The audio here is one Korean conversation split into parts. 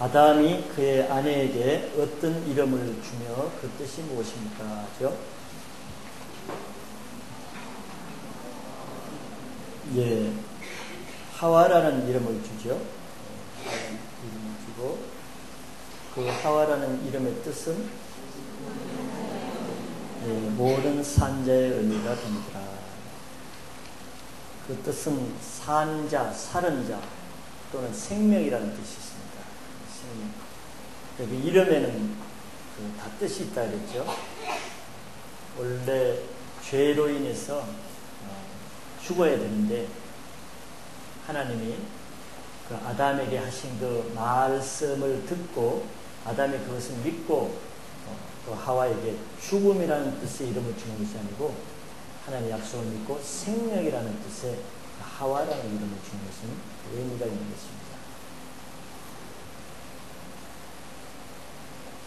아담이 그의 아내에게 어떤 이름을 주며 그 뜻이 무엇입니까? 죠? 예, 하와라는 이름을 주죠. 이름을 주고 그 하와라는 이름의 뜻은 예, 모든 산자의 의미가 됩니다. 그 뜻은 산자, 사는 자 또는 생명이라는 뜻이 있습니다. 생명. 그 이름에는 다 뜻이 있다 그랬죠. 원래 죄로 인해서 죽어야 되는데 하나님이 그 아담에게 하신 그 말씀을 듣고 아담이 그것을 믿고 또 하와에게 죽음이라는 뜻의 이름을 주는 것이 아니고 하나님의 약속을 믿고 생명이라는 뜻의 하와라는 이름을 주는 것은 의미가 있는 것입니다.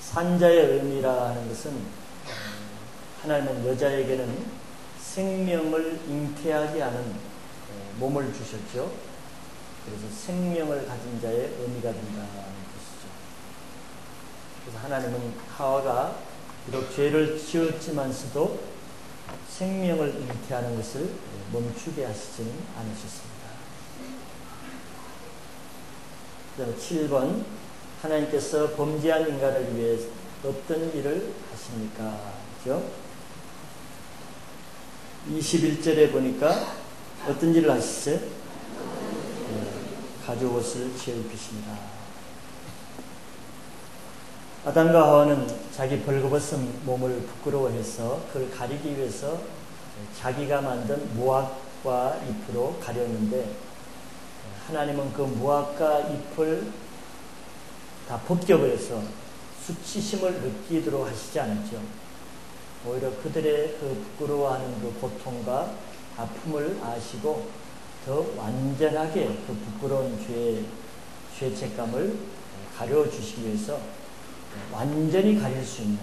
산자의 의미라 하는 것은 하나님은 여자에게는 생명을 잉태하지 않은 몸을 주셨죠. 그래서 생명을 가진 자의 의미가 된다는 것이죠. 그래서 하나님은 하와가 비록 죄를 지었지만서도 생명을 잉태하는 것을 멈추게 하시지는 않으셨습니다. 그다음에 7번 하나님께서 범죄한 인간을 위해 어떤 일을 하십니까? 그렇죠? 21절에 보니까 어떤 일을 하시죠? 가죽옷을 지어 입히십니다. 아담과 하와는 자기 벌거벗은 몸을 부끄러워해서 그걸 가리기 위해서 자기가 만든 무화과 잎으로 가렸는데 하나님은 그 무화과 잎을 다 벗겨버려서 수치심을 느끼도록 하시지 않았죠. 오히려 그들의 그 부끄러워하는 그 고통과 아픔을 아시고 더 완전하게 그 부끄러운 죄책감을 가려주시기 위해서 완전히 가릴 수 있는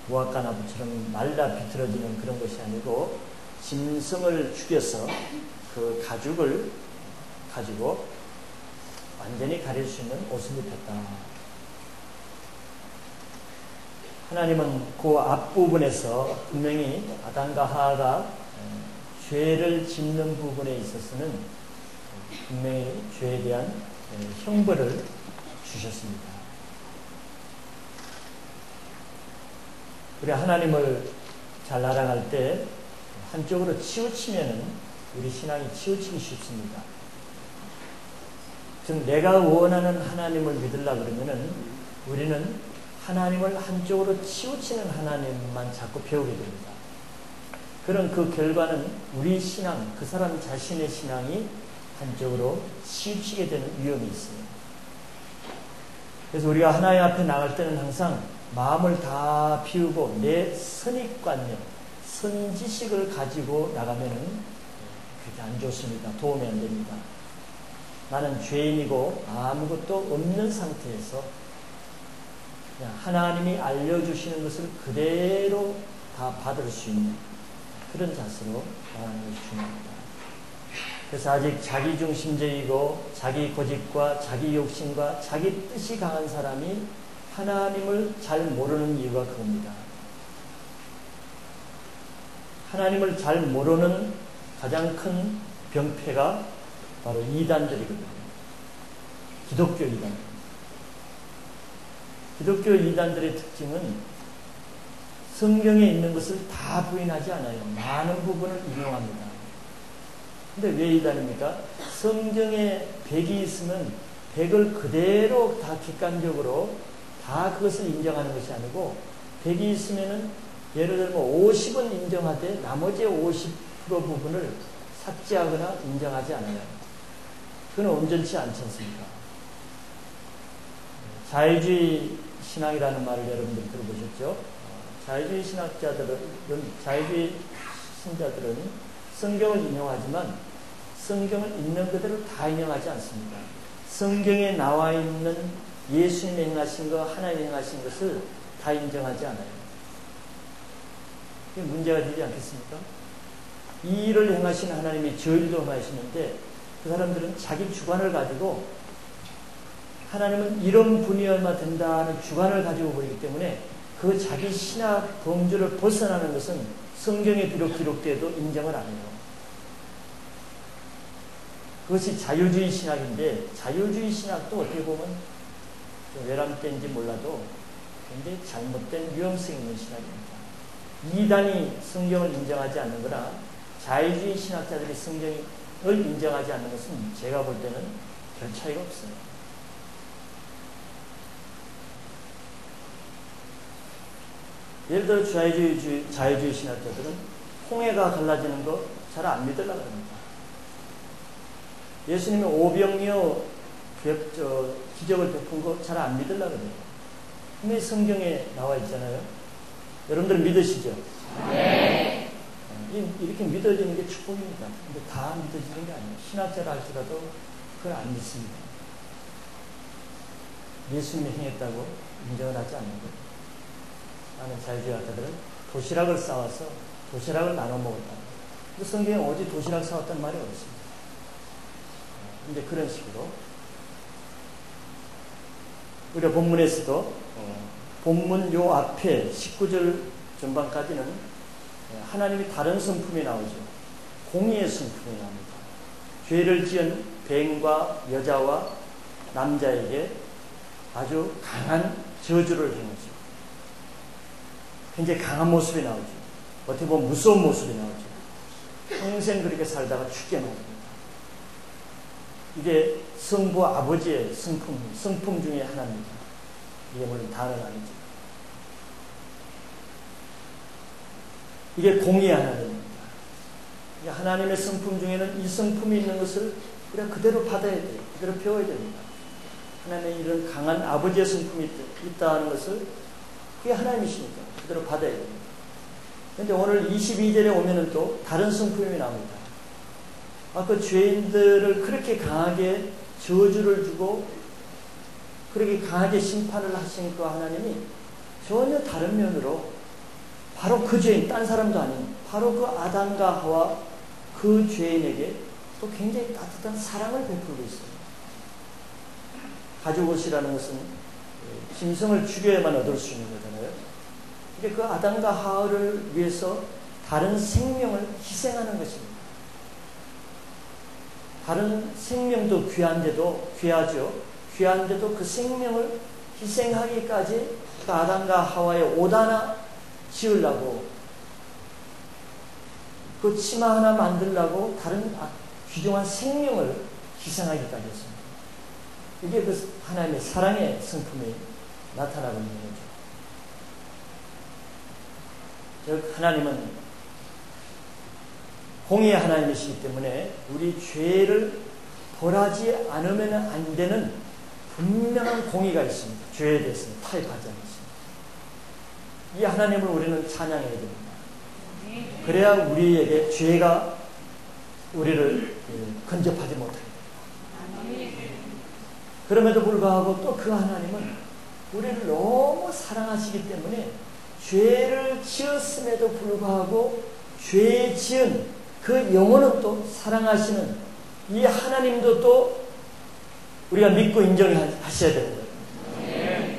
무화과 나무처럼 말라 비틀어지는 그런 것이 아니고 짐승을 죽여서 그 가죽을 가지고 완전히 가릴 수 있는 옷을 입혔다. 하나님은 그 앞부분에서 분명히 아담과 하와가 죄를 짓는 부분에 있어서는 분명히 죄에 대한 형벌을 주셨습니다. 우리 하나님을 잘 알아갈 때 한쪽으로 치우치면은 우리 신앙이 치우치기 쉽습니다. 즉 내가 원하는 하나님을 믿으려고 그러면은 우리는 하나님을 한쪽으로 치우치는 하나님만 자꾸 배우게 됩니다. 그런 그 결과는 우리 신앙, 그 사람 자신의 신앙이 한쪽으로 치우치게 되는 위험이 있습니다. 그래서 우리가 하나님 앞에 나갈 때는 항상 마음을 다 비우고 내 선입관념, 선지식을 가지고 나가면은 그게 안 좋습니다. 도움이 안 됩니다. 나는 죄인이고 아무것도 없는 상태에서 그냥 하나님이 알려주시는 것을 그대로 다 받을 수 있는 그런 자세로 나가는 것이 중요합니다. 그래서 아직 자기중심적이고 자기 고집과 자기 욕심과 자기 뜻이 강한 사람이 하나님을 잘 모르는 이유가 그겁니다. 하나님을 잘 모르는 가장 큰 병폐가 바로 이단들이거든요. 기독교 이단. 기독교 이단들의 특징은 성경에 있는 것을 다 부인하지 않아요. 많은 부분을 인용합니다. 근데 왜 이단입니까? 성경에 100이 있으면 100을 그대로 다 객관적으로 다 그것을 인정하는 것이 아니고 100이 있으면은 예를 들면 50은 인정하되 나머지 50% 부분을 삭제하거나 인정하지 않아요. 그건 온전치 않지 않습니까? 자유주의 신앙이라는 말을 여러분들 들어보셨죠? 자유주의 신학자들은, 자유주의 신자들은 성경을 인용하지만 성경을 있는 그대로 다 인용하지 않습니다. 성경에 나와 있는 예수님이 행하신 것, 하나님이 행하신 것을 다 인정하지 않아요. 이게 문제가 되지 않겠습니까? 이 일을 행하신 하나님이 저 일도 행하시는데 그 사람들은 자기 주관을 가지고 하나님은 이런 분이어야만 된다는 주관을 가지고 버리기 때문에 그 자기 신학 범주를 벗어나는 것은 성경에 비록 기록되어도 인정을 안 해요. 그것이 자유주의 신학인데, 자유주의 신학도 어떻게 보면 좀 외람된지 몰라도 굉장히 잘못된 위험성 있는 신학입니다. 이단이 성경을 인정하지 않는 거나 자유주의 신학자들이 성경을 인정하지 않는 것은 제가 볼 때는 별 차이가 없어요. 예를 들어 자유주의 신학자들은 홍해가 갈라지는 거 잘 안 믿으려고 합니다. 예수님이 오병이어 기적을 베푼 거 잘 안 믿으려고 해요. 근데 성경에 나와 있잖아요. 여러분들 믿으시죠? 네. 이렇게 믿어지는 게 축복입니다. 근데 다 믿어지는 게 아니에요. 신학자라 할지라도 그걸 안 믿습니다. 예수님이 행했다고 인정을 하지 않는 거예요. 나는 자유주의 학자들은 도시락을 싸와서 도시락을 나눠 먹었다. 근데 성경에 어디 도시락 싸왔다는 말이 어디 있습니다. 근데 그런 식으로 우리가 본문에서도 본문 요 앞에 19절 전반까지는 하나님이 다른 성품이 나오죠. 공의의 성품이 나옵니다. 죄를 지은 뱀과 여자와 남자에게 아주 강한 저주를 행하죠. 굉장히 강한 모습이 나오죠. 어떻게 보면 무서운 모습이 나오죠. 평생 그렇게 살다가 죽게 만듭니다. 이게 성부 아버지의 성품 중에 하나입니다. 이게 물론 다는 아니죠. 이게 공의의 하나님입니다. 하나님의 성품 중에는 이 성품이 있는 것을 우리가 그대로 받아야 돼요. 그대로 배워야 됩니다. 하나님의 이런 강한 아버지의 성품이 있다는 것을 그게 하나님이시니까 그대로 받아야 됩니다. 그런데 오늘 22절에 오면은 또 다른 성품이 나옵니다. 그 죄인들을 그렇게 강하게 저주를 주고 그렇게 강하게 심판을 하시니까 하나님이 전혀 다른 면으로 바로 그 죄인, 딴 사람도 아닌 바로 그 아담과 하와 그 죄인에게 또 굉장히 따뜻한 사랑을 베풀고 있어요. 가죽옷이라는 것은 짐승을 죽여야만 얻을 수 있는 거잖아요. 그러니까 그 아담과 하와를 위해서 다른 생명을 희생하는 것입니다. 다른 생명도 귀하죠. 귀한데도 그 생명을 희생하기까지 그 아담과 하와의 옷 하나 지으려고 그 치마 하나 만들려고 다른 귀중한 생명을 희생하기까지 했습니다. 이게 그 하나님의 사랑의 성품이 나타나고 있는 거죠. 즉 하나님은 공의의 하나님이시기 때문에 우리 죄를 벌하지 않으면 안 되는 분명한 공의가 있습니다. 죄에 대해서는 타협하지 않습니다. 이 하나님을 우리는 찬양해야 됩니다. 그래야 우리에게 죄가 우리를 근접하지 못합니다. 그럼에도 불구하고 또 그 하나님은 우리를 너무 사랑하시기 때문에 죄를 지었음에도 불구하고 죄 지은 그 영혼은 또 사랑하시는 이 하나님도 또 우리가 믿고 인정하셔야 되는 거예요.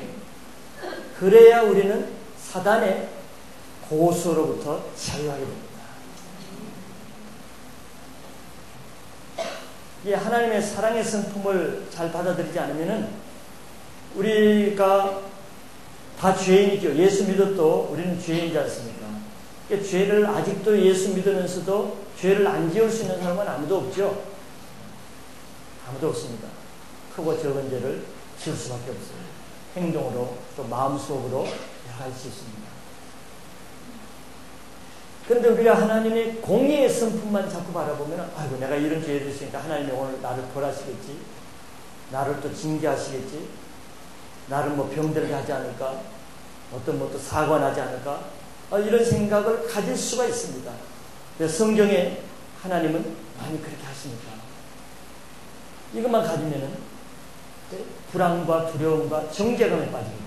그래야 우리는 사단의 고소로부터 자유하게 됩니다. 이 하나님의 사랑의 성품을 잘 받아들이지 않으면은 우리가 다 죄인이죠. 예수 믿어도 우리는 죄인이지 않습니까? 그러니까 죄를 아직도 예수 믿으면서도 죄를 안 지을 수 있는 사람은 아무도 없죠. 아무도 없습니다. 크고 적은 죄를 지을 수밖에 없어요. 행동으로 또 마음속으로 할 수 있습니다. 그런데 우리가 하나님의 공의의 성품만 자꾸 바라보면 아이고 내가 이런 죄를 했으니까 하나님이 오늘 나를 벌하시겠지, 나를 또 징계하시겠지, 나를 뭐 병들게 하지 않을까, 어떤 뭐 또 사고가 나지 않을까, 이런 생각을 가질 수가 있습니다. 그래서 성경에 하나님은 많이 그렇게 하십니까? 이것만 가지면은 불안과 두려움과 정죄감에 빠집니다.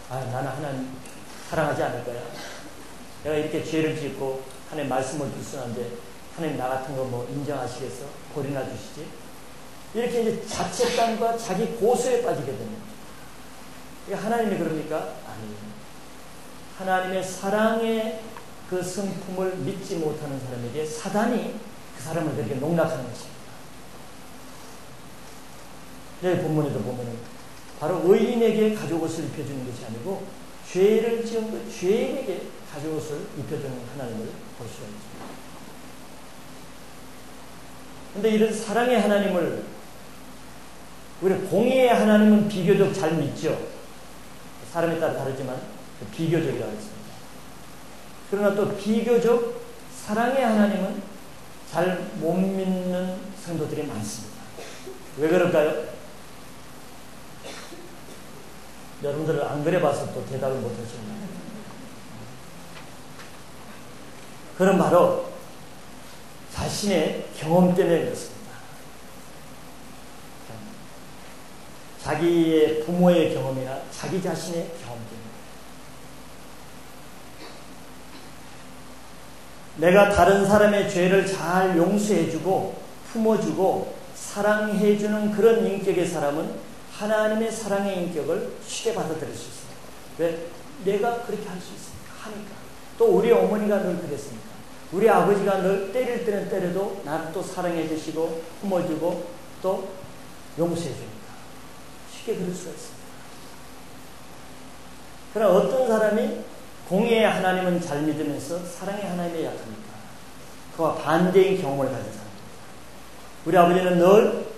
나는 하나님 사랑하지 않을 거야. 내가 이렇게 죄를 짓고 하나님 말씀을 불순한데 하나님 나 같은 거 뭐 인정하시겠어? 벌이나 주시지? 이렇게 이제 자책감과 자기 고소에 빠지게 됩니다. 하나님이 그럽니까? 아니에요. 하나님의 사랑의 그 성품을 믿지 못하는 사람에게 사단이 그 사람을 그렇게 농락하는 것입니다. 내 본문에도 보면은 바로 의인에게 가죽옷을 입혀주는 것이 아니고 죄를 지은 그 죄인에게 가죽옷을 입혀주는 하나님을 볼 수가 있습니다. 그런데 이런 사랑의 하나님을 우리 공의의 하나님은 비교적 잘 믿죠. 사람에 따라 다르지만 비교적이라고 했습니다. 그러나 또 비교적 사랑의 하나님은 잘 못 믿는 성도들이 많습니다. 왜 그럴까요? 여러분들 안 그래 봐서 또 대답을 못 하시나요? 그건 바로 자신의 경험 때문에 그렇습니다. 자기의 부모의 경험이나 자기 자신의 경험 때문에 내가 다른 사람의 죄를 잘 용서해주고 품어주고 사랑해주는 그런 인격의 사람은 하나님의 사랑의 인격을 쉽게 받아들일 수 있습니다. 왜? 내가 그렇게 할 수 있으니까 하니까. 또 우리 어머니가 늘 그랬으니까. 우리 아버지가 늘 때릴 때는 때려도 나를 또 사랑해 주시고 품어주고 또 용서해 주니까 쉽게 그럴 수가 있습니다. 그러나 어떤 사람이 공의의 하나님은 잘 믿으면서 사랑의 하나님에 약합니까? 그와 반대인 경험을 가진 사람입니다. 우리 아버지는 늘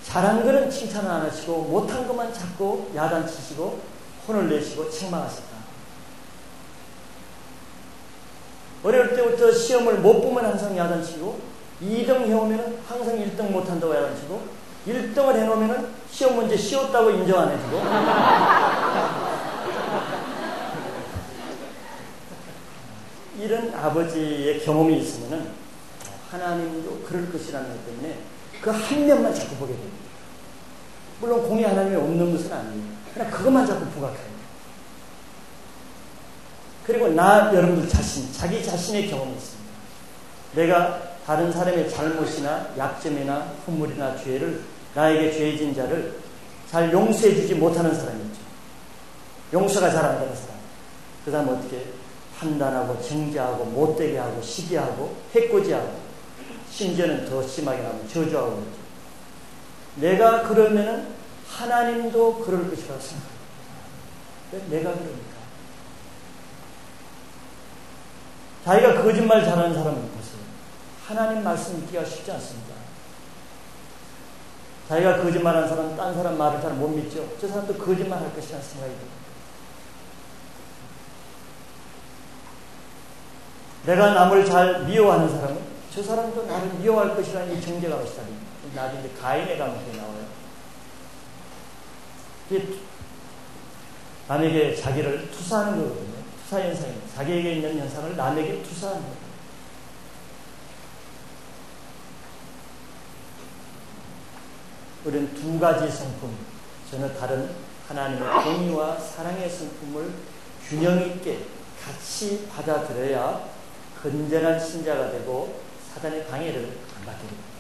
잘한 것은 칭찬을 안 하시고 못한 것만 자꾸 야단치시고 혼을 내시고 책망하셨다. 어릴 때부터 시험을 못 보면 항상 야단치고 2등 해오면 항상 1등 못한다고 야단치고 1등을 해놓으면 시험 문제 쉬웠다고 인정 안 해주고 이런 아버지의 경험이 있으면 하나님도 그럴 것이라는 것 때문에 그 한 면만 자꾸 보게 됩니다. 물론 공의 하나님이 없는 것은 아니에요. 그러나 그것만 자꾸 부각해요. 그리고 여러분들 자기 자신의 경험이 있습니다. 내가 다른 사람의 잘못이나 약점이나 허물이나 죄를 나에게 죄진 자를 잘 용서해 주지 못하는 사람이 있죠. 용서가 잘 안 되는 사람. 그 사람 어떻게 판단하고 정죄하고 못되게 하고 시기하고 해코지하고 심지어는 더 심하게 나오면 저주하고 그러죠. 내가 그러면은 하나님도 그럴 것이라고 생각합니다. 왜 내가 그러니까? 자기가 거짓말 잘하는 사람은 보세요. 하나님 말씀 믿기가 쉽지 않습니다. 자기가 거짓말하는 사람은 딴 사람 말을 잘 못 믿죠. 저 사람도 거짓말 할 것이라는 생각이 듭니다. 내가 남을 잘 미워하는 사람은 저 사람도 나를 미워할 것이라는 이 정죄감을 시작합니다. 나중에 가인의 감정이 나와요. 남에게 자기를 투사하는 거거든요. 투사 현상입니다. 자기에게 있는 현상을 남에게 투사하는 거예요. 우리는 두 가지 성품, 전혀 다른 하나님의 공의와 사랑의 성품을 균형 있게 같이 받아들여야 건전한 신자가 되고 사단의 방해를 안 받게 됩니다.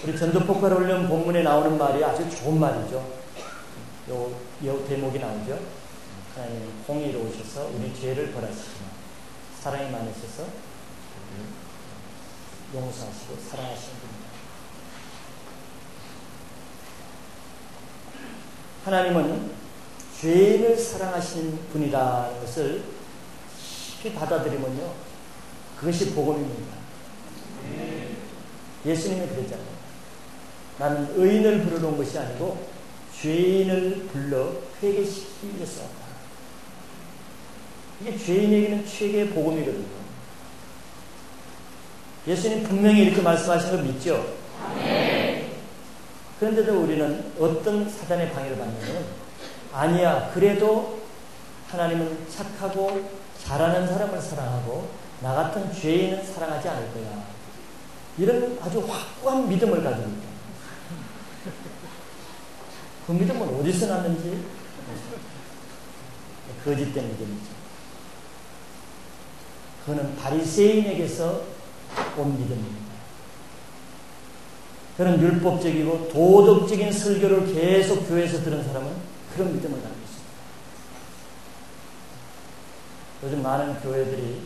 우리 전도폭발 훈련 본문에 나오는 말이 아주 좋은 말이죠. 요 대목이 나오죠. 하나님이 공의로우셔서 우리 죄를 벌하시지만 사랑이 많으셔서 용서하시고 사랑하시는 분입니다. 하나님은 죄인을 사랑하시는 분이라는 것을 쉽게 받아들이면요, 그것이 복음입니다. 예수님이 그랬잖아요. 나는 의인을 부르러 온 것이 아니고 죄인을 불러 회개시키기 위해서 왔다. 이게 죄인에게는 최고의 복음이거든요. 예수님 분명히 이렇게 말씀하신 거 믿죠? 네. 그런데도 우리는 어떤 사단의 방해를 받냐면, 아니야, 그래도 하나님은 착하고 잘하는 사람을 사랑하고 나 같은 죄인은 사랑하지 않을 거야. 이런 아주 확고한 믿음을 가지고 있다. 그 믿음은 어디서 났는지 거짓된 믿음이죠. 그는 바리새인에게서 온 믿음입니다. 그는 율법적이고 도덕적인 설교를 계속 교회에서 들은 사람은 그런 믿음을 가지고 있습니다. 요즘 많은 교회들이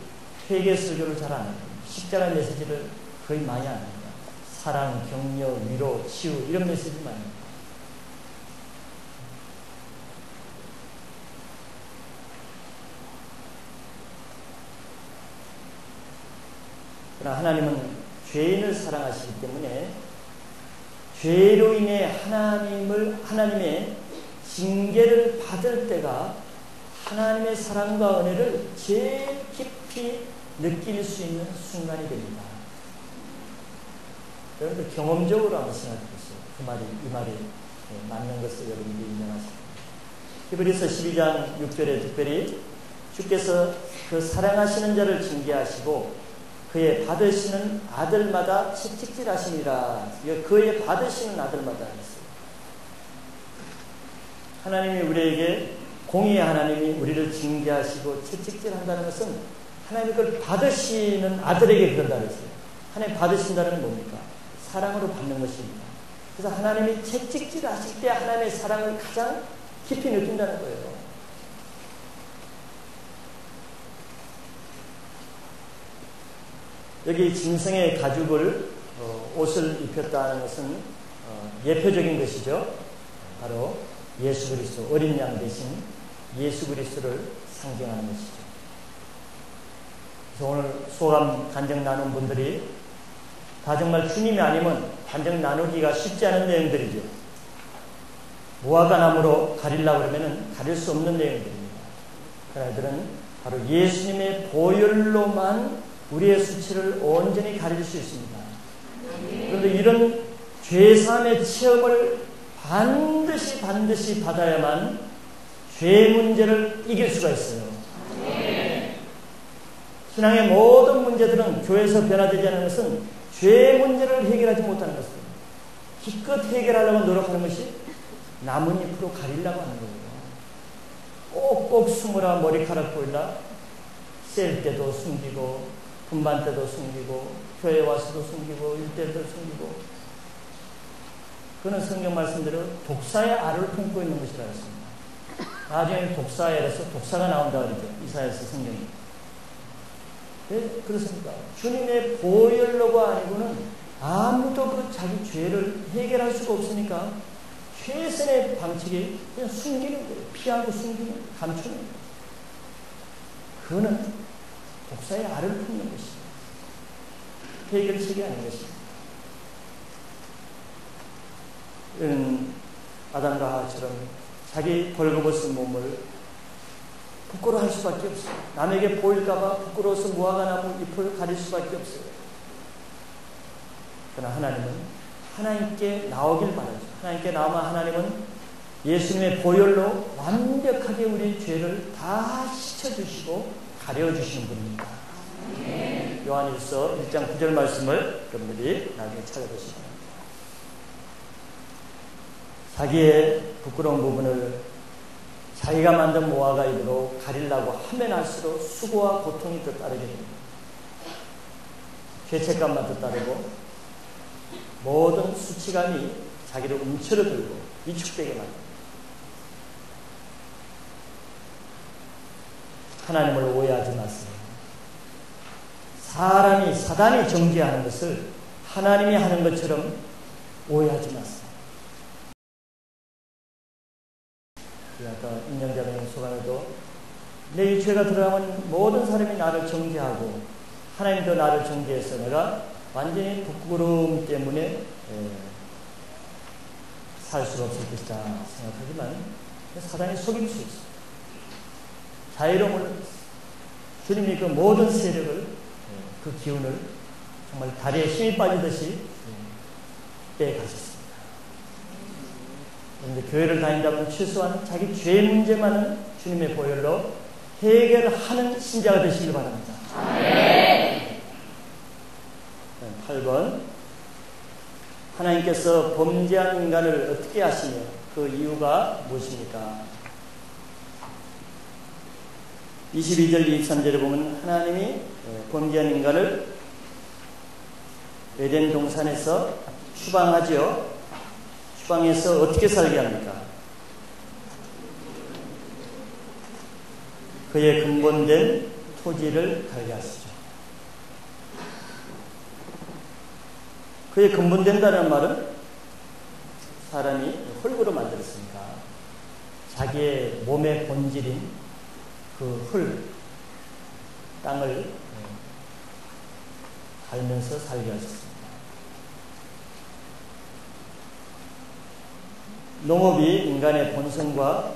회개 설교를 잘 안 합니다. 십자가 메시지를 거의 많이 안 합니다. 사랑, 격려, 위로, 치유 이런 메시지를 많이 합니다. 그러나 하나님은 죄인을 사랑하시기 때문에 죄로 인해 하나님의 징계를 받을 때가 하나님의 사랑과 은혜를 제일 깊이 느낄 수 있는 순간이 됩니다. 여러분들 경험적으로 한번 생각해 보세요. 이 말이 맞는 것을 여러분들이 인정하십니다. 히브리서 12장 6절에 특별히 주께서 그 사랑하시는 자를 징계하시고 그의 받으시는 아들마다 채찍질하시니라. 그의 받으시는 아들마다 했어요. 하나님이 우리에게 공의의 하나님이 우리를 징계하시고 채찍질한다는 것은 하나님이 그걸 받으시는 아들에게 그런다는 것이에요. 하나님 받으신다는 건 뭡니까? 사랑으로 받는 것입니다. 그래서 하나님이 채찍질하실 때 하나님의 사랑을 가장 깊이 느낀다는 거예요. 여기 짐승의 가죽을 옷을 입혔다는 것은 예표적인 것이죠. 바로 예수 그리스도, 어린 양 대신 예수 그리스도를 상징하는 것이죠. 그래서 오늘 소감 간증 나눈 분들이 다 정말 주님이 아니면 간증 나누기가 쉽지 않은 내용들이죠. 무화과 나무로 가리려고 그러면 가릴 수 없는 내용들입니다. 그러나 이들은 바로 예수님의 보혈로만 우리의 수치를 온전히 가릴 수 있습니다. 그런데 이런 죄사함의 체험을 반드시 받아야만 죄 문제를 이길 수가 있어요. 신앙의 모든 문제들은 교회에서 변화되지 않는 것은 죄 문제를 해결하지 못하는 것입니다. 기껏 해결하려고 노력하는 것이 나뭇잎으로 가리려고 하는 거예요. 꼭꼭 숨으라, 머리카락 보일라, 셀 때도 숨기고 분반 때도 숨기고 교회에 와서도 숨기고 일대도 숨기고, 그는 성경 말씀대로 독사의 알을 품고 있는 것이라 했습니다. 나중에 독사에서 독사가 나온다 그러죠. 이사야서 성경이. 왜 그렇습니까? 주님의 보혈로가 아니고는 아무도 그 자기 죄를 해결할 수가 없으니까 최선의 방책이 그냥 숨기는 거예요. 피하고 숨기는, 감추는 거예요. 그는 독사의 알을 품는 것입니다. 해결책이 아닌 것입니다. 아담과 하와처럼 자기 벌거벗은 몸을 부끄러워할 수밖에 없어요. 남에게 보일까봐 부끄러워서 무화과나무 잎을 가릴 수밖에 없어요. 그러나 하나님은 하나님께 나오길 바라죠. 하나님께 나오면 하나님은 예수님의 보혈로 완벽하게 우리 죄를 다 씻어주시고 가려주시는 분입니다. 요한일서 1장 9절 말씀을 여러분들이 나중에 찾아보시기 바랍니다. 자기의 부끄러운 부분을 자기가 만든 무화과 잎으로 가리려고 하면 할수록 수고와 고통이 더 따르게 됩니다. 죄책감만 더 따르고 모든 수치감이 자기를 움츠러들고 위축되게 만듭니다. 하나님을 오해하지 마세요. 사단이 정죄하는 것을 하나님이 하는 것처럼 오해하지 마세요. 아까 인정자매님 소감에도 내 이 죄가 들어가면 모든 사람이 나를 정죄하고 하나님도 나를 정죄해서 내가 완전히 부끄러움 때문에 살 수가 없을 것이다 생각하지만 사단이 속일 수 있어요. 자유로움을 주님이 그 모든 세력을, 그 기운을 정말 다리에 힘이 빠지듯이 빼가셨습니다. 그런데 교회를 다닌다면 최소한 자기 죄 문제만은 주님의 보혈로 해결하는 신자가 되시길 바랍니다. 8번, 하나님께서 범죄한 인간을 어떻게 하시며 그 이유가 무엇입니까? 22절 23절에 보면 하나님이 범죄한 인간을 에덴 동산에서 추방하지요. 추방해서 어떻게 살게 합니까? 그의 근본된 토지를 갈게 하시죠. 그의 근본된다는 말은 사람이 흙으로 만들었으니까 자기의 몸의 본질인 그 흙, 땅을 갈면서 살게 하셨습니다. 농업이 인간의 본성과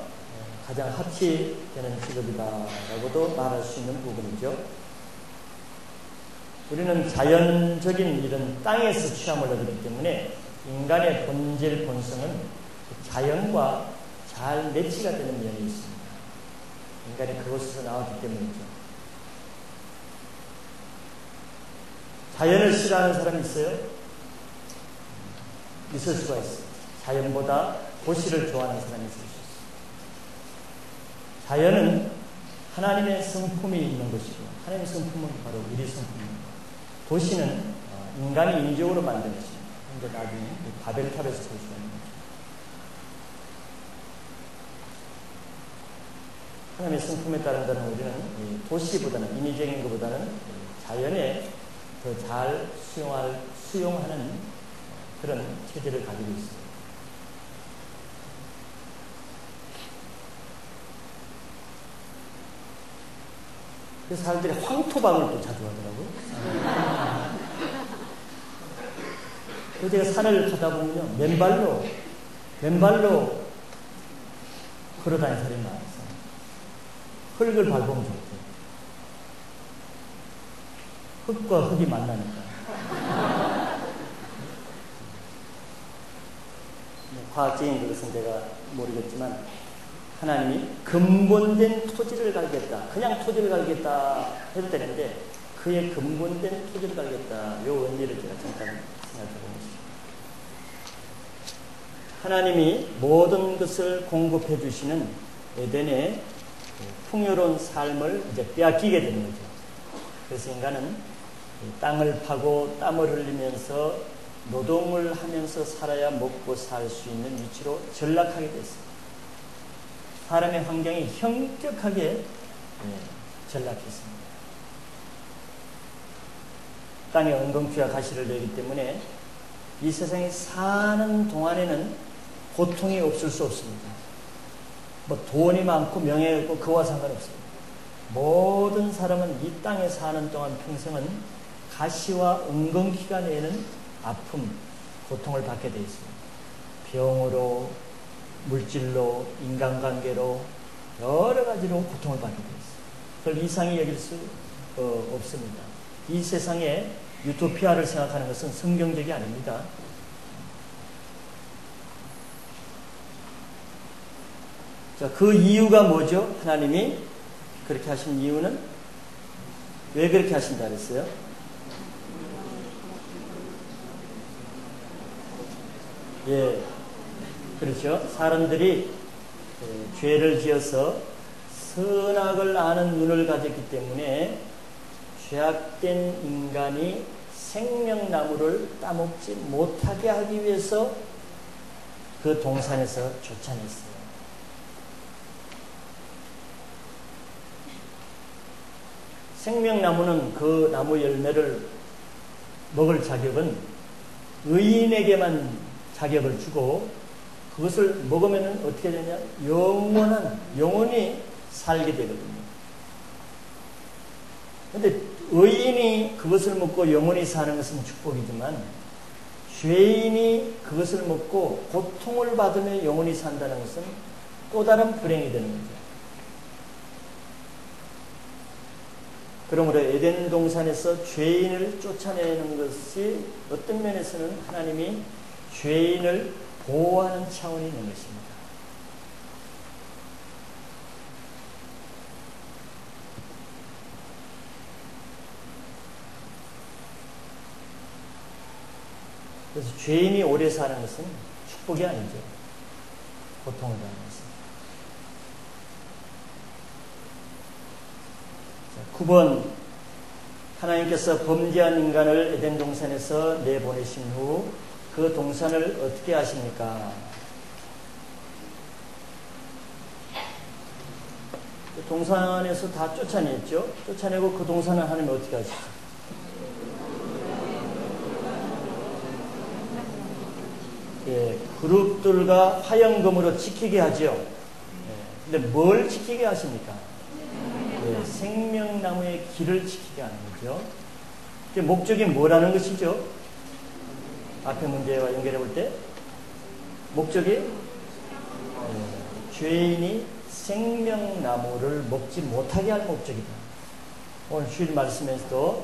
가장 합치되는 직업이다라고도 말할 수 있는 부분이죠. 우리는 자연적인 이런 땅에서 취함을 얻기 때문에 인간의 본질, 본성은 자연과 잘 매치가 되는 면이 있습니다. 인간이 그곳에서 나왔기 때문이죠. 자연을 싫어하는 사람이 있어요? 있을 수가 있어요. 자연보다 도시를 좋아하는 사람이 있을 수 있어요. 자연은 하나님의 성품이 있는 것이고 하나님의 성품은 바로 우리 성품입니다. 도시는 인간이 인적으로 만든 것입니다. 이제 나중에 바벨탑에서 볼 수가 있는 거죠. 하나님의 성품에 따른다는 우리는 도시보다는 인위적인 것보다는 자연에 더 잘 수용하는 그런 체질을 가지고 있습니다. 그래서 사람들이 황토방을 또 자주 하더라고요. 그래서 제가 산을 가다 보면요, 맨발로 걸어다니는 사람이 많았어요. 흙을 밟으면 좋대요. 흙과 흙이 만나니까. 과학적인 것은 제가 모르겠지만 하나님이 근본된 토지를 갈겠다. 그냥 토지를 갈겠다 해도 되는데 그의 근본된 토지를 갈겠다. 요 원리를 제가 잠깐 생각해 보겠습니다. 하나님이 모든 것을 공급해 주시는 에덴의 풍요로운 삶을 이제 빼앗기게 되는 거죠. 그래서 인간은 땅을 파고 땀을 흘리면서 노동을 하면서 살아야 먹고 살 수 있는 위치로 전락하게 됐습니다. 사람의 환경이 현격하게 전락했습니다. 땅에 엉겅퀴와 가시를 내기 때문에 이 세상에 사는 동안에는 고통이 없을 수 없습니다. 뭐 돈이 많고 명예가 있고 그와 상관없습니다. 모든 사람은 이 땅에 사는 동안 평생은 가시와 엉겅퀴가 내는 아픔, 고통을 받게 되어 있습니다. 병으로, 물질로, 인간관계로 여러 가지로 고통을 받게 되어 있습니다. 그걸 이상히 여길 수 없습니다. 이 세상에 유토피아를 생각하는 것은 성경적이 아닙니다. 자, 그 이유가 뭐죠? 하나님이 그렇게 하신 이유는 왜 그렇게 하신다 그랬어요? 예, 그렇죠. 사람들이 죄를 지어서 선악을 아는 눈을 가졌기 때문에 죄악된 인간이 생명나무를 따먹지 못하게 하기 위해서 그 동산에서 쫓아냈어요. 생명나무는 그 나무 열매를 먹을 자격은 의인에게만 자격을 주고 그것을 먹으면 어떻게 되냐? 영원히 살게 되거든요. 그런데 의인이 그것을 먹고 영원히 사는 것은 축복이지만 죄인이 그것을 먹고 고통을 받으며 영원히 산다는 것은 또 다른 불행이 되는 거죠. 그러므로 에덴 동산에서 죄인을 쫓아내는 것이 어떤 면에서는 하나님이 죄인을 보호하는 차원이 있는 것입니다. 그래서 죄인이 오래 사는 것은 축복이 아니죠. 고통을 받는 것은. 9번, 하나님께서 범죄한 인간을 에덴 동산에서 내보내신 후 그 동산을 어떻게 하십니까? 그 동산에서 다 쫓아냈죠. 쫓아내고 그 동산을 하나님이 어떻게 하시죠? 예, 그룹들과 화영금으로 지키게 하죠. 예, 근데 뭘 지키게 하십니까? 예, 생명나무의 길을 지키게 하는 거죠. 목적이 뭐라는 것이죠? 앞에 문제와 연결해 볼 때 목적이 죄인이 생명나무를 먹지 못하게 할 목적이다. 오늘 주일 말씀에서도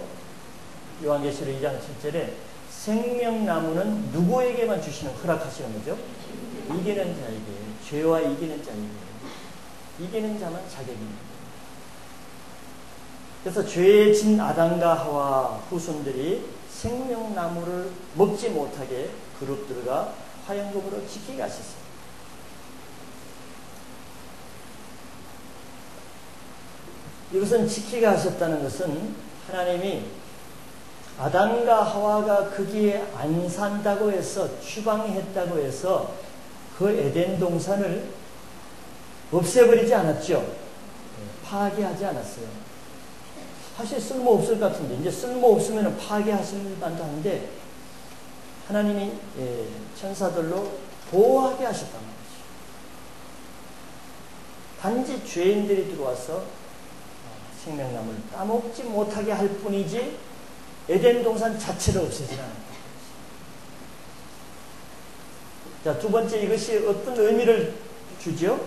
요한계시록 2장 7절에 생명나무는 누구에게만 주시는 허락하시는 거죠? 이기는 자에게, 죄와 이기는 자에게, 이기는 자만 자격입니다. 그래서 죄에 진 아담과 하와 후손들이 생명나무를 먹지 못하게 그룹들과 화영금으로 지키게 하셨어요. 이것은 지키게 하셨다는 것은 하나님이 아담과 하와가 거기에 안 산다고 해서 추방했다고 해서 그 에덴 동산을 없애버리지 않았죠. 파괴하지 않았어요. 사실 쓸모없을 것 같은데 이제 쓸모없으면 파괴하실 만도 한데 하나님이 천사들로 보호하게 하셨단 말이죠. 단지 죄인들이 들어와서 생명나무를 따먹지 못하게 할 뿐이지 에덴 동산 자체를 없애지 않았다. 자, 두 번째, 이것이 어떤 의미를 주죠?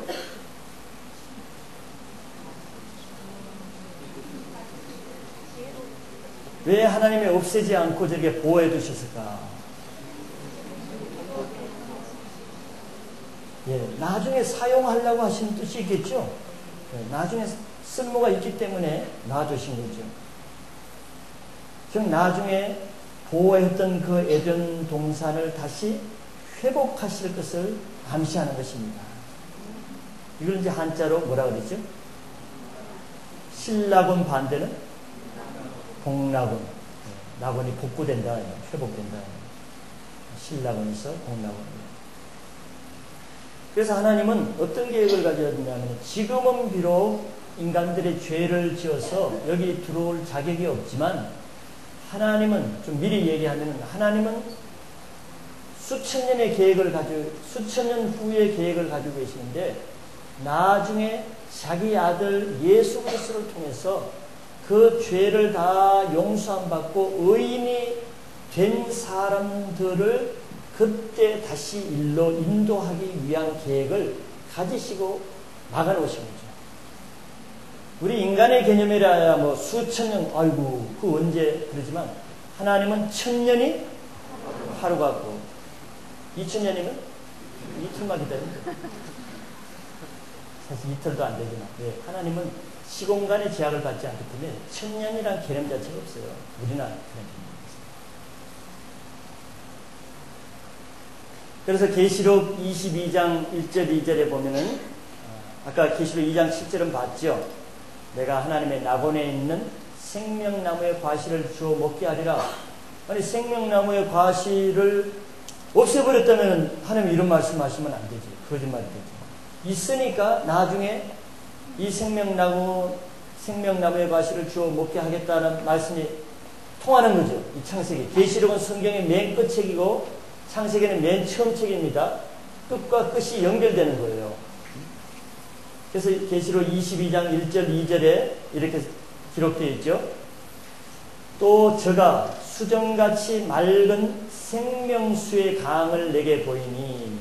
왜 하나님이 없애지 않고 저렇게 보호해 두셨을까? 예, 나중에 사용하려고 하시는 뜻이 있겠죠? 예, 나중에 쓸모가 있기 때문에 놔두신 거죠. 즉, 나중에 보호했던 그 에덴 동산을 다시 회복하실 것을 암시하는 것입니다. 이걸 이제 한자로 뭐라 그러죠? 신라곤 반대는 복락원. 낙원이 복구된다, 회복된다. 신락원에서 복락원. 그래서 하나님은 어떤 계획을 가졌냐면 지금은 비록 인간들의 죄를 지어서 여기 들어올 자격이 없지만 하나님은, 좀 미리 얘기하면 하나님은 수천 년의 계획을 가지고, 수천 년 후의 계획을 가지고 계시는데 나중에 자기 아들 예수 그리스도를 통해서 그 죄를 다 용서함 받고 의인이 된 사람들을 그때 다시 일로 인도하기 위한 계획을 가지시고 막아놓으신 거죠. 우리 인간의 개념이라야 뭐 수천 년, 아이고, 그 언제, 그러지만 하나님은 1000년이 하루 같고 2000년이면 이틀만 기다리면 돼요. 사실 이틀도 안 되지만, 네, 하나님은 시공간의 제약을 받지 않기 때문에 1000년이라는 개념 자체가 없어요. 우리나라 그런 개념이 있어요. 그래서 계시록 22장 1절 2절에 보면은 아까 계시록 2장 7절은 봤죠. 내가 하나님의 낙원에 있는 생명나무의 과실을 주어 먹게 하리라. 아니, 생명나무의 과실을 없애버렸다면 하나님 이런 말씀하시면 안 되지. 거짓말이 되지. 있으니까 나중에 이 생명나무의 과실을 주어 먹게 하겠다는 말씀이 통하는 거죠. 이 창세기. 계시록은 성경의 맨 끝 책이고 창세기는 맨 처음 책입니다. 끝과 끝이 연결되는 거예요. 그래서 계시록 22장 1절 2절에 이렇게 기록되어 있죠. 또 저가 수정같이 맑은 생명수의 강을 내게 보이니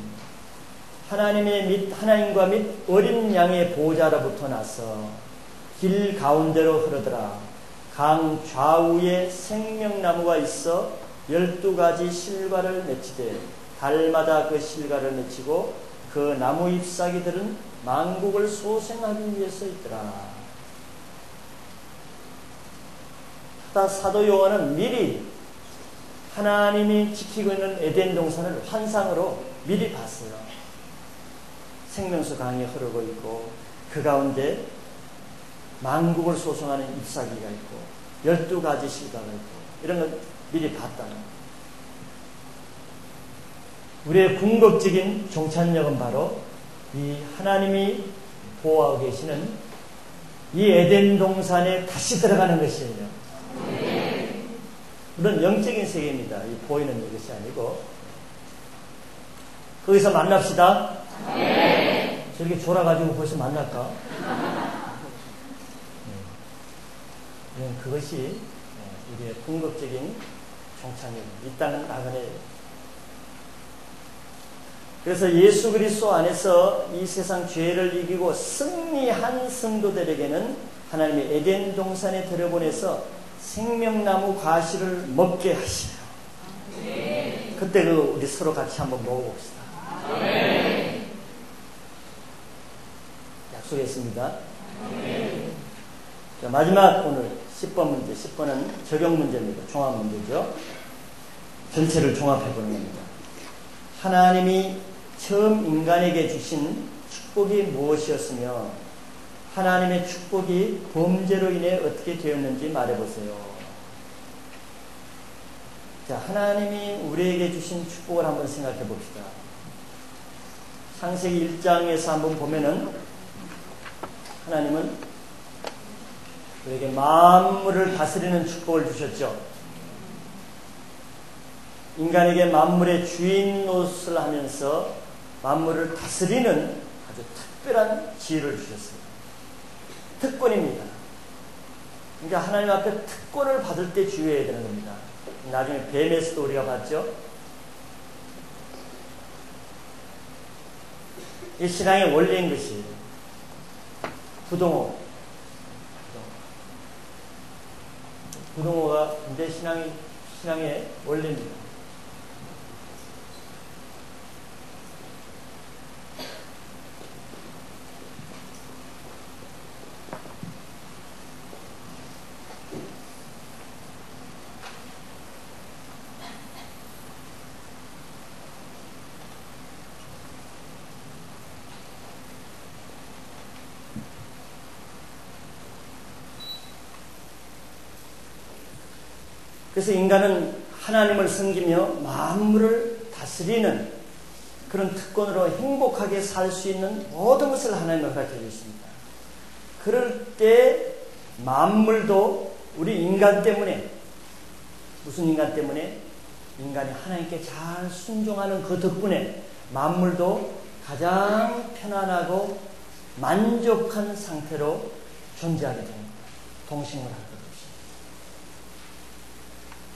하나님과 및 어린 양의 보호자로부터 나서 길 가운데로 흐르더라. 강 좌우에 생명나무가 있어 12가지 실과를 맺히되 달마다 그 실과를 맺히고 그 나무 잎사귀들은 만국을 소생하기 위해서 있더라. 사도 요한은 미리 하나님이 지키고 있는 에덴 동산을 환상으로 미리 봤어요. 생명수 강이 흐르고 있고 그 가운데 만국을 소송하는 잎사귀가 있고 12가지 실과가 있고 이런 걸 미리 봤다는 거예요. 우리의 궁극적인 종착역은 바로 이 하나님이 보호하고 계시는 이 에덴 동산에 다시 들어가는 것이에요. 물론 영적인 세계입니다. 이 보이는 이것이 아니고. 거기서 만납시다. 저렇게 졸아가지고 벌써 만날까? 그것이 우리의 궁극적인 종착역, 이 땅은 나그네예요. 그래서 예수 그리스도 안에서 이 세상 죄를 이기고 승리한 성도들에게는 하나님의 에덴 동산에 들여보내서 생명나무 과실을 먹게 하시요. 그때 우리 서로 같이 한번 먹어봅시다. 약속했습니다. 자, 마지막 오늘 10번 문제. 10번은 적용 문제입니다. 종합 문제죠. 전체를 종합해보는 겁니다. 하나님이 처음 인간에게 주신 축복이 무엇이었으며 하나님의 축복이 범죄로 인해 어떻게 되었는지 말해보세요. 자, 하나님이 우리에게 주신 축복을 한번 생각해 봅시다. 창세기 1장에서 한번 보면은 하나님은 우리에게 만물을 다스리는 축복을 주셨죠. 인간에게 만물의 주인 노릇을 하면서 만물을 다스리는 아주 특별한 지혜를 주셨어요. 특권입니다. 그러니까 하나님 앞에 특권을 받을 때 주의해야 되는 겁니다. 나중에 뱀에서도 우리가 봤죠. 이 신앙의 원리인 것이에요. 부동호. 부동호가 근데 신앙의 원리입니다. 그래서 인간은 하나님을 섬기며 만물을 다스리는 그런 특권으로 행복하게 살 수 있는 모든 것을 하나님 허락해 주십니다. 그럴 때 만물도 우리 인간 때문에, 무슨 인간 때문에? 인간이 하나님께 잘 순종하는 그 덕분에 만물도 가장 편안하고 만족한 상태로 존재하게 됩니다. 동식물 하고.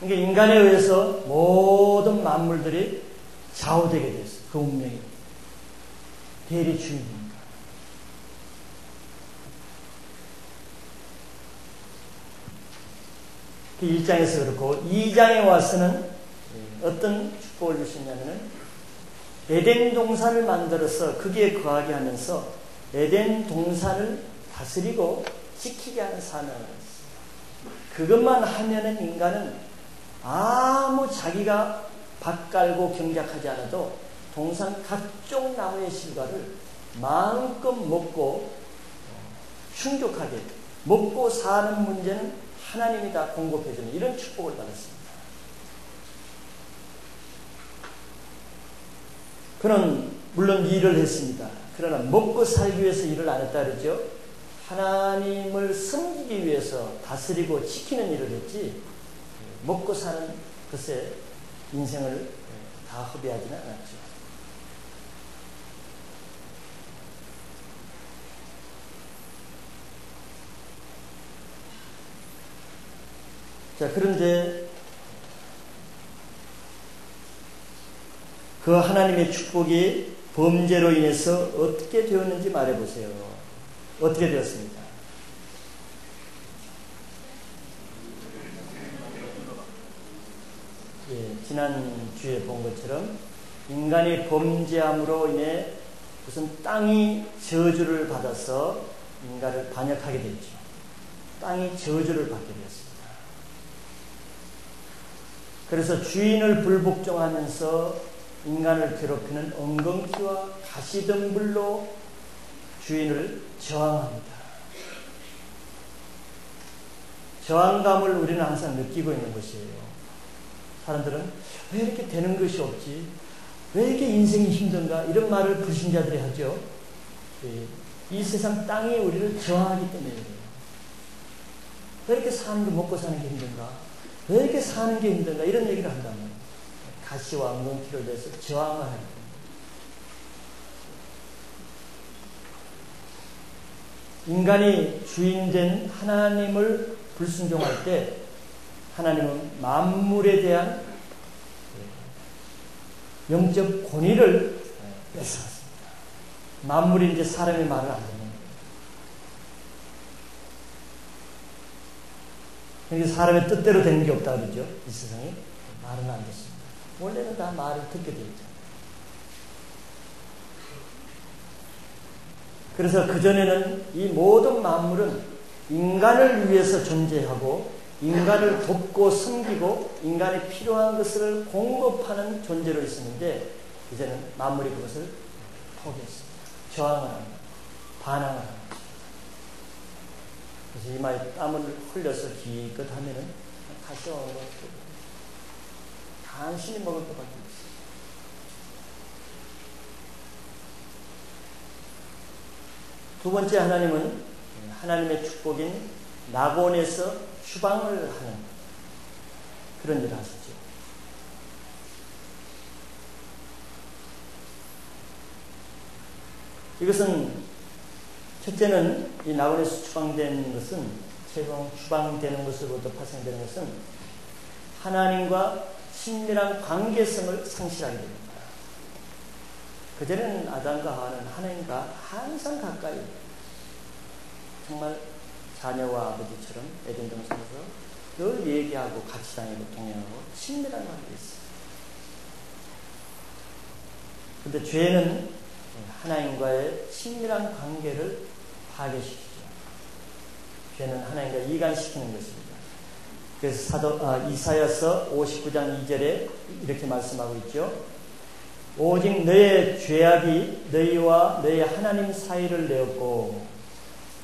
그러니까 인간에 의해서 모든 만물들이 좌우되게 됐어요. 그 운명이. 대리 주인입니다. 그 1장에서 그렇고 2장에 와서는 어떤 축복을 주시냐면은 에덴 동산을 만들어서 거기에 거하게 하면서 에덴 동산을 다스리고 지키게 하는 사명을 했어요. 그것만 하면은 인간은 아무 자기가 밭 깔고 경작하지 않아도 동산 각종 나무의 실과를 마음껏 먹고 충족하게 먹고 사는 문제는 하나님이 다 공급해주는 이런 축복을 받았습니다. 그는 물론 일을 했습니다. 그러나 먹고 살기 위해서 일을 안 했다 그러죠. 하나님을 섬기기 위해서 다스리고 지키는 일을 했지 먹고 사는 것에 인생을 다 허비하지는 않았죠. 자, 그런데 그 하나님의 축복이 범죄로 인해서 어떻게 되었는지 말해보세요. 어떻게 되었습니까? 지난주에 본 것처럼 인간이 범죄함으로 인해 무슨 땅이 저주를 받아서 인간을 반역하게 됐죠. 땅이 저주를 받게 되었습니다. 그래서 주인을 불복종하면서 인간을 괴롭히는 엉겅퀴와 가시덤불로 주인을 저항합니다. 저항감을 우리는 항상 느끼고 있는 것이에요. 사람들은 왜 이렇게 되는 것이 없지? 왜 이렇게 인생이 힘든가? 이런 말을 불신자들이 하죠. 이 세상 땅이 우리를 저항하기 때문에 그래요. 왜 이렇게 먹고 사는 게 힘든가? 왜 이렇게 사는 게 힘든가? 이런 얘기를 한다면 가시와 엉겅퀴를 내서 저항을 하는 겁니다. 인간이 주인된 하나님을 불순종할 때 하나님은 만물에 대한 영적 권위를 뺏어왔습니다. 만물이 이제 사람의 말을 안 듣는 거예요. 그러니까 사람의 뜻대로 되는 게 없다 그러죠. 이 세상에 말은 안 듣습니다. 원래는 다 말을 듣게 되어 있잖아요. 그래서 그전에는 이 모든 만물은 인간을 위해서 존재하고 인간을 돕고 섬기고 인간이 필요한 것을 공급하는 존재로 있었는데 이제는 만물이 그것을 포기했습니다. 저항을 합니다. 반항을 합니다. 그래서 이마에 땀을 흘려서 기껏 하면은 가시와 엉겅퀴 간신히 먹을 것밖에 없어요. 두 번째 하나님은 하나님의 축복인 낙원에서 추방을 하는 그런 일을 하셨죠. 이것은 첫째는 이 낙원에서 추방된 것은 추방되는 것으로부터 파생되는 것은 하나님과 친밀한 관계성을 상실하게 됩니다. 그전에는 아담과 하와는 하나님과 항상 가까이 정말 자녀와 아버지처럼 에덴 동산에서 늘 얘기하고 같이 다니고 동행하고 친밀한 관계가 있어요. 그런데 죄는 하나님과의 친밀한 관계를 파괴시키죠. 죄는 하나님과 이간시키는 것입니다. 그래서 이사야서 59장 2절에 이렇게 말씀하고 있죠. 오직 너의 죄악이 너희와 너희 하나님 사이를 내었고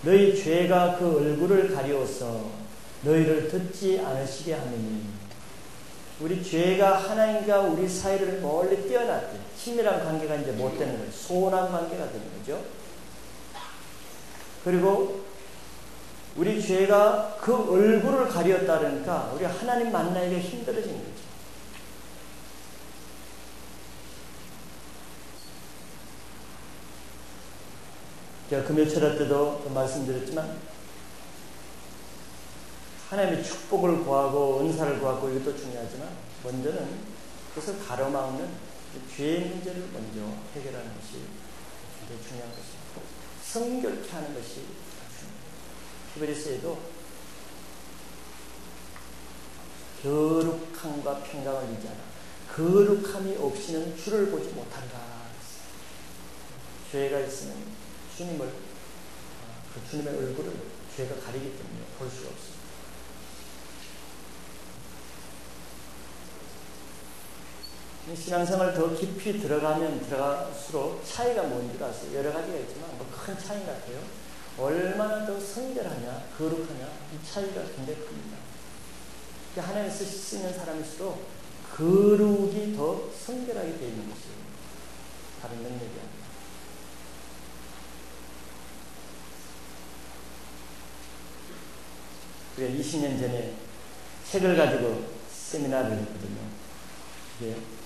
너희 죄가 그 얼굴을 가리워서 너희를 듣지 않으시게 하느니. 우리 죄가 하나님과 우리 사이를 멀리 떼어놨대. 친밀한 관계가 이제 못 되는 거예요. 소원한 관계가 되는 거죠. 그리고 우리 죄가 그 얼굴을 가리웠다 그러니까 우리 하나님 만나기가 힘들어지는 거죠. 제가 금요철 때도 말씀드렸지만 하나님의 축복을 구하고 은사를 구하고 이것도 중요하지만 먼저는 그것을 가로막는 죄의 문제를 먼저 해결하는 것이 굉장히 중요한 것입니다. 성결케 하는 것이 중요합니다. 히브리서에도 거룩함과 평강을 유지하라. 거룩함이 없이는 주를 보지 못한다. 죄가 있으면 주님을, 그 주님의 얼굴을 죄가 가리기 때문에 볼 수가 없습니다. 신앙생활 더 깊이 들어가면 들어갈수록 차이가 뭔 줄 아세요? 여러 가지가 있지만 큰 차이 같아요. 얼마나 더 성결하냐, 거룩하냐, 이 차이가 굉장히 큽니다. 하나님 쓰시는 사람일수록 거룩이 더 성결하게 되어 있는 것이에요. 다른 능력이 아니라. 우리가 20년 전에 책을 가지고 세미나를 했거든요.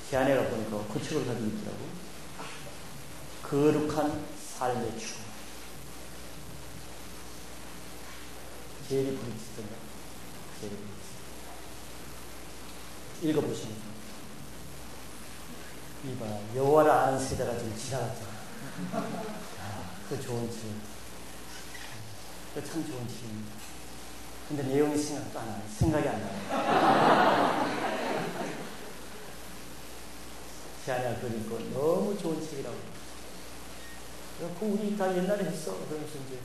제 아내가 보니까 그 책을 가지고 있더라고. 거룩한 삶의 추구. 제리 브리지스인가? 제리 브리지스. 읽어보시면 이봐, 여호와를 아는 세대가 좀 지나갔잖아. 그 좋은 책. 그 참 좋은 책입니다. 근데 내용이 생각도 안 나요. 생각이 안 나요. 제 아내가 그러니까 너무 좋은 책이라고. 그 우리 다 옛날에 했어. 그러면서 이제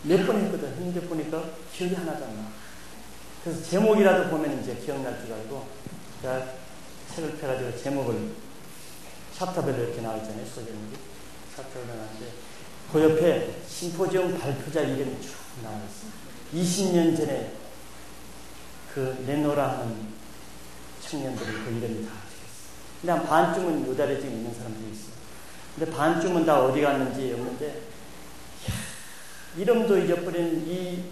몇 번 했거든. 했는데 보니까 기억이 하나도 안 나. 그래서 제목이라도 보면 이제 기억날 줄 알고 제가 책을 펴가지고 제목을 챕터별로 이렇게 나와있잖아요. 소제목이. 챕터별로 나왔는데 그 옆에 심포지엄 발표자 이름이 쭉 나와있어요. 20년 전에 그 내노라 하는 청년들이 그 이름이 다 적혔어. 근데 한 반쯤은 요달에 지금 있는 사람들이 있어. 근데 반쯤은 다 어디 갔는지 없는데, 이름도 잊어버린 이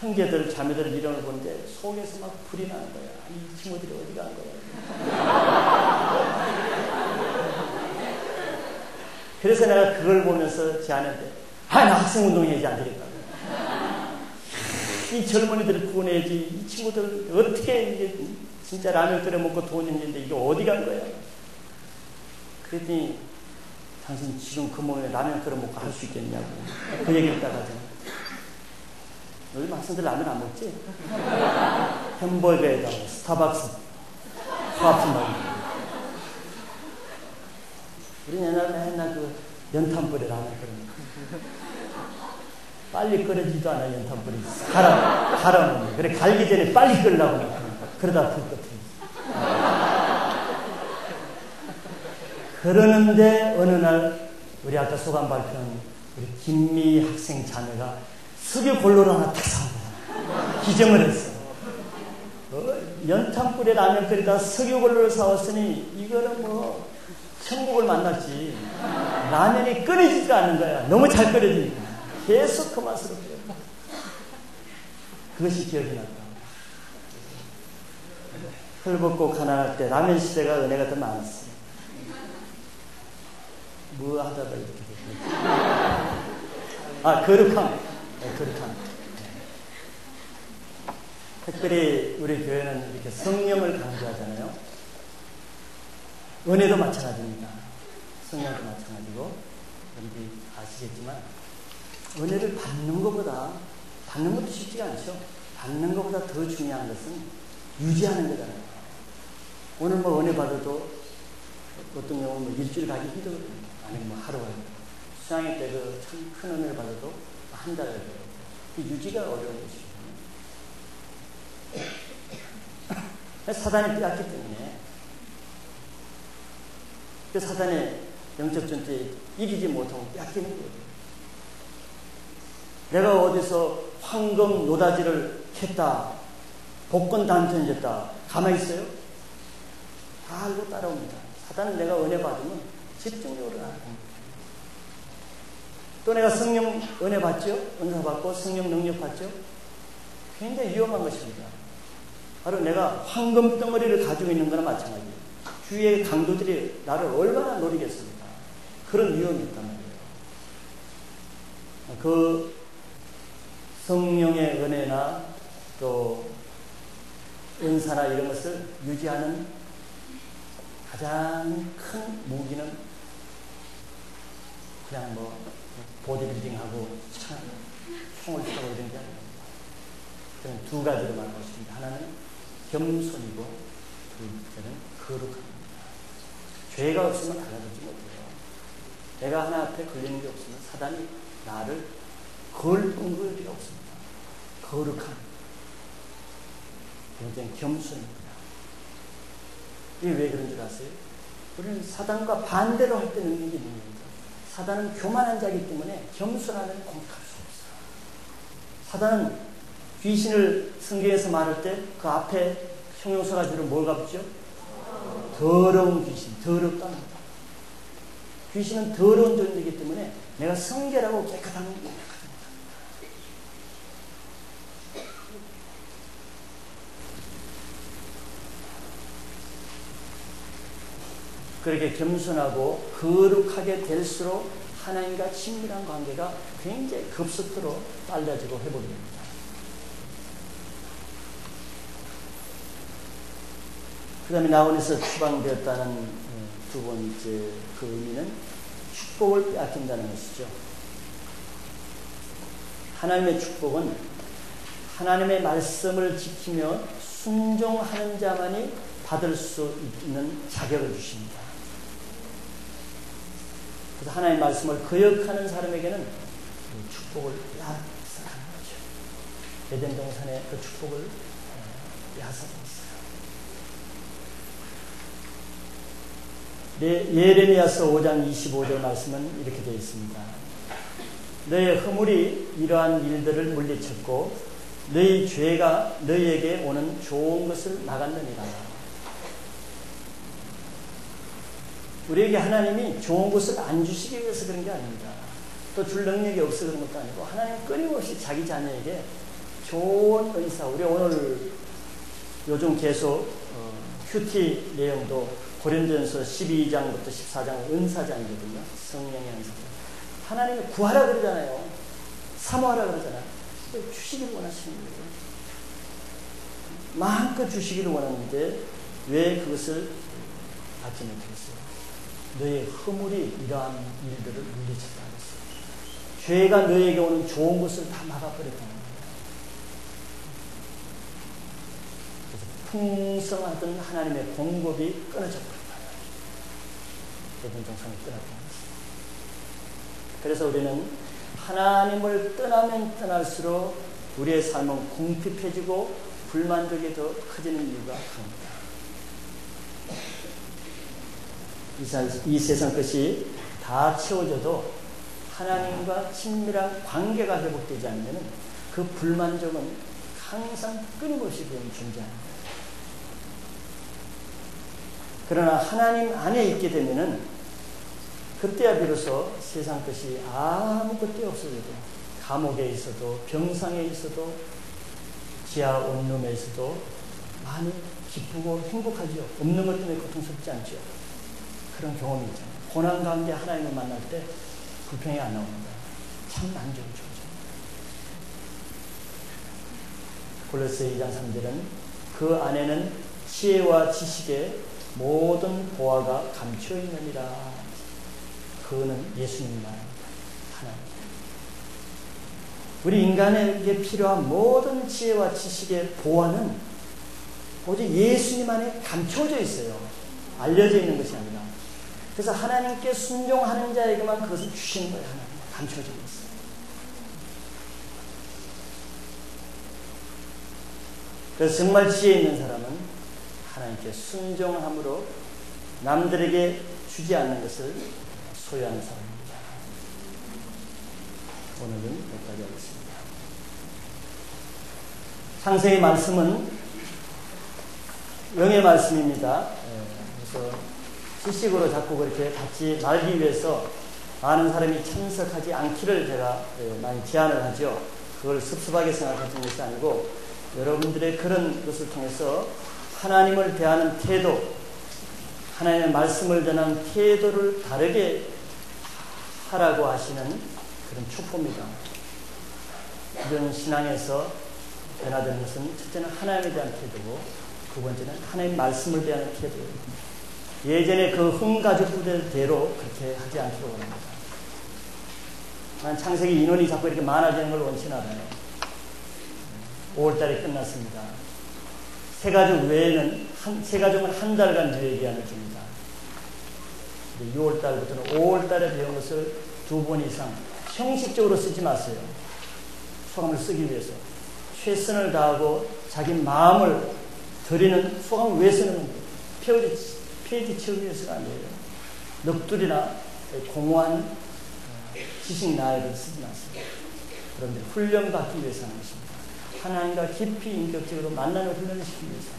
형제들, 자매들 이름을 보는데 속에서 막 불이 나는 거야. 이 친구들이 어디 간 거야. 그래서 내가 그걸 보면서 제 아내한테, 나 학생운동 해야지 안 되겠다. 이 젊은이들을 구원해야지. 이 친구들 어떻게 이게 진짜 라면 끓여 먹고 돈 있는데 이게 어디 간 거야. 그랬더니, 당신 지금 그 몸에 라면 끓여 먹고 할 수 있겠냐고. 그 얘기를 했다가 요즘 학생들 라면 안 먹지? 햄버거에다가 스타벅스 코앞이 나오고. 우리 옛날에 맨날 그 연탄불에 라면 끓여 먹고. 빨리 끓여지도 않아, 연탄불이. 갈아 먹는. 그래, 갈기 전에 빨리 끓으려고 하니까. 그러다 불 꺼뜨리지. 그러는데 어느 날 우리 아까 소감 발표한 우리 김미 학생 자매가 석유 골로를 하나 딱 사온 거야. 기증을 했어. 연탄불에 라면 끓이다 석유 골로를 사왔으니 이거는 뭐 천국을 만났지. 라면이 끓이지도 않는 거야. 너무 잘 끓여지니까. 계속 그 맛으로 끓여. 그것이 기억이 났다. 헐벗고 가난할 때 라면 시대가 은혜가 더 많았어. 뭐 하다가 이렇게 됐지? 거룩함. 네, 거룩함. 특별히 우리 교회는 이렇게 성령을 강조하잖아요. 은혜도 마찬가지입니다. 성령도 마찬가지고, 여러분들이 아시겠지만, 은혜를 받는 것도 쉽지가 않죠. 받는 것보다 더 중요한 것은 유지하는 거잖아요. 오늘 뭐 은혜 받아도 어떤 경우는 뭐 일주일 가기 힘들거든요. 아니면 뭐 하루 가기. 수양회 때 그 참 큰 은혜를 받아도 한 달 가기. 그 유지가 어려운 것이거든요. 사단이 빼앗기 때문에. 그 사단의 영적 전투에 이기지 못하고 빼앗기는 거예요. 내가 어디서 황금 노다지를 캤다, 복권 당첨됐다, 가만히 있어요? 다 알고 따라옵니다. 사단은 내가 은혜 받으면 집중적으로 나갑니다. 또 내가 성령 은혜 받죠? 은사 받고 성령 능력 받죠? 굉장히 위험한 것입니다. 바로 내가 황금 덩어리를 가지고 있는 거나 마찬가지예요. 주위의 강도들이 나를 얼마나 노리겠습니까? 그런 위험이 있단 말이에요. 그 성령의 은혜나 또 은사나 이런 것을 유지하는 가장 큰 무기는 그냥 뭐 보디빌딩하고 총을 쏘고 이런 게 아니에요. 저는 두 가지로 말하고 싶습니다. 하나는 겸손이고 둘째는 거룩합니다. 죄가 없으면 달라지지 못해요. 내가 하나 앞에 걸리는 게 없으면 사단이 나를 걸 뻥거리가 없습니다. 거룩함. 굉장히 겸손입니다. 이게 왜 그런 줄 아세요? 우리는 사단과 반대로 할 때 능력이 있는 겁니다. 사단은 교만한 자이기 때문에 겸손하면 공격할 수 없어요. 사단은 귀신을 성경에서 말할 때 그 앞에 형용사가 주로 뭐가 붙죠? 더러운 귀신, 더럽답니다. 귀신은 더러운 존재이기 때문에 내가 성결하고 깨끗한 건 공격하지 못합니다. 그렇게 겸손하고 거룩하게 될수록 하나님과 친밀한 관계가 굉장히 급속도로 빨라지고 회복됩니다. 그 다음에 나원에서 추방되었다는 두 번째 그 의미는 축복을 빼앗긴다는 것이죠. 하나님의 축복은 하나님의 말씀을 지키며 순종하는 자만이 받을 수 있는 자격을 주십니다. 그래서 하나님의 말씀을 거역하는 사람에게는 그 축복을 빼앗아가는 거죠. 에덴 동산의 그 축복을 빼앗아가고 있어요. 예레미야서 5장 25절 말씀은 이렇게 되어 있습니다. 너의 허물이 이러한 일들을 물리쳤고 너희 죄가 너희에게 오는 좋은 것을 막았느니라. 우리에게 하나님이 좋은 것을 안 주시기 위해서 그런 게 아닙니다. 또 줄 능력이 없어 그런 것도 아니고 하나님 끊임없이 자기 자녀에게 좋은 은사, 우리 오늘 요즘 계속 큐티 내용도 고린도전서 12장부터 14장 은사장이거든요. 성령의 은사장. 하나님이 구하라 그러잖아요. 사모하라 그러잖아요. 주시기를 원하시는 거예요. 마음껏 주시기를 원하는데 왜 그것을 받지 못했어요? 너의 허물이 이러한 일들을 물리쳤다 그랬어요. 죄가 너에게 오는 좋은 것을 다 막아버렸다는 거예요. 풍성하던 하나님의 공급이 끊어져 버렸다. 예전 정상이 끊어버린 것입니다. 그래서 우리는 하나님을 떠나면 떠날수록 우리의 삶은 궁핍해지고 불만족이 더 커지는 이유가 큽니다. 이 세상 것이 다 채워져도 하나님과 친밀한 관계가 회복되지 않으면 그 불만족은 항상 끊임없이 존재합니다. 그러나 하나님 안에 있게 되면은 그때야 비로소 세상 것이 아무것도 없어져도 감옥에 있어도 병상에 있어도 지하 원룸에 있어도 많이 기쁘고 행복하죠. 없는 것 때문에 고통스럽지 않죠. 그런 경험이 있잖아요. 고난 가운데 하나님을 만날 때 불평이 안 나옵니다. 참 만족을 주죠. 골로새 2장 3절은 그 안에는 지혜와 지식의 모든 보화가 감추어 있느니라. 그거는 예수님 말입니다. 하나님. 우리 인간에게 필요한 모든 지혜와 지식의 보화는 오직 예수님 안에 감춰져 있어요. 알려져 있는 것이 아니라. 그래서 하나님께 순종하는 자에게만 그것을 주시는 거예요. 하나님. 감춰져 있어요. 그래서 정말 지혜 있는 사람은 하나님께 순종함으로 남들에게 주지 않는 것을 소유하는 사람입니다. 오늘은 여기까지 하겠습니다. 창세기 말씀은 영의 말씀입니다. 그래서 지식으로 자꾸 그렇게 같이 말기 위해서 많은 사람이 참석하지 않기를 제가 많이 제안을 하죠. 그걸 섭섭하게 생각하는 것이 아니고 여러분들의 그런 것을 통해서 하나님을 대하는 태도, 하나님의 말씀을 전하는 태도를 다르게 하라고 하시는 그런 촉구입니다. 이런 신앙에서 변화되는 것은 첫째는 하나님에 대한 태도고 두 번째는 하나님의 말씀을 대하는 태도예요. 예전에 그 흥가족부대로 그렇게 하지 않기로 원합니다. 난 창세기 인원이 자꾸 이렇게 많아지는 걸 원치 않아요. 5월달에 끝났습니다. 세 가족 외에는 세 가족은 한 달간 유예기한을 줍니다. 6월달부터는 5월달에 배운 것을 2번 이상 형식적으로 쓰지 마세요. 소감을 쓰기 위해서 최선을 다하고 자기 마음을 드리는 소감을 왜 쓰는 겁니까? 페이지 채우기 위해서가 아니에요. 넋두리나 공허한 지식 나열을 쓰지 마세요. 그런데 훈련받기 위해서 하는 것입니다. 하나님과 깊이 인격적으로 만나는 훈련을 시키기 위해서.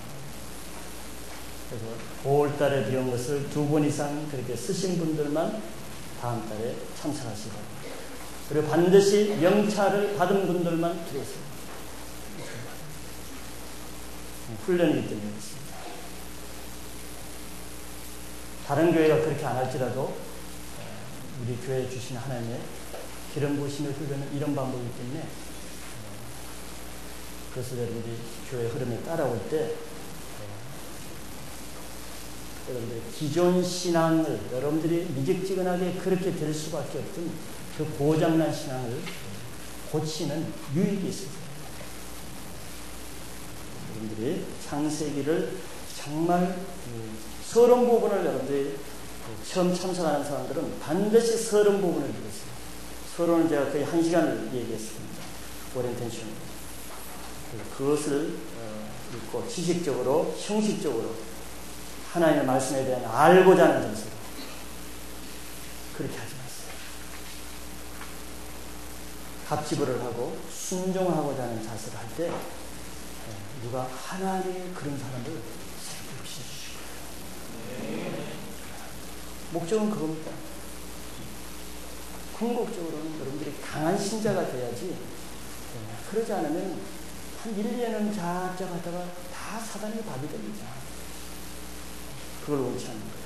그래서 5월달에 배운 것을 2번 이상 그렇게 쓰신 분들만 다음 달에 참석하시고, 그리고 반드시 명찰을 받은 분들만 들어오세요. 훈련이기 때문에 그렇습니다. 다른 교회가 그렇게 안 할지라도 우리 교회에 주신 하나님의 기름 부으심의 훈련은 이런 방법이기 때문에 그것을 여러분들이 교회 흐름에 따라올 때 여러분들이 기존 신앙을 여러분들이 미적지근하게 그렇게 될 수밖에 없던 그 고장난 신앙을 고치는 유익이 있습니다. 여러분들이 창세기를 정말 서론 부분을 여러분들이 처음 참석하는 사람들은 반드시 서론 부분을 읽었어요. 서론을 제가 거의 1시간을 얘기했습니다. 오리엔테이션으로. 그것을 읽고 지식적으로, 형식적으로 하나님의 말씀에 대한 알고자 하는 정서로 그렇게 하지 마세요. 갑지불을 하고 순종하고자 하는 자세를 할 때 누가 하나님의 그런 사람을 새롭게 역시해주실 거예요. 목적은 그겁니다. 궁극적으로는 여러분들이 강한 신자가 돼야지, 그러지 않으면 한 1, 2년은 자작하다가 다 사단의 밥이 됩니다. 그걸 원치 않는 거예요.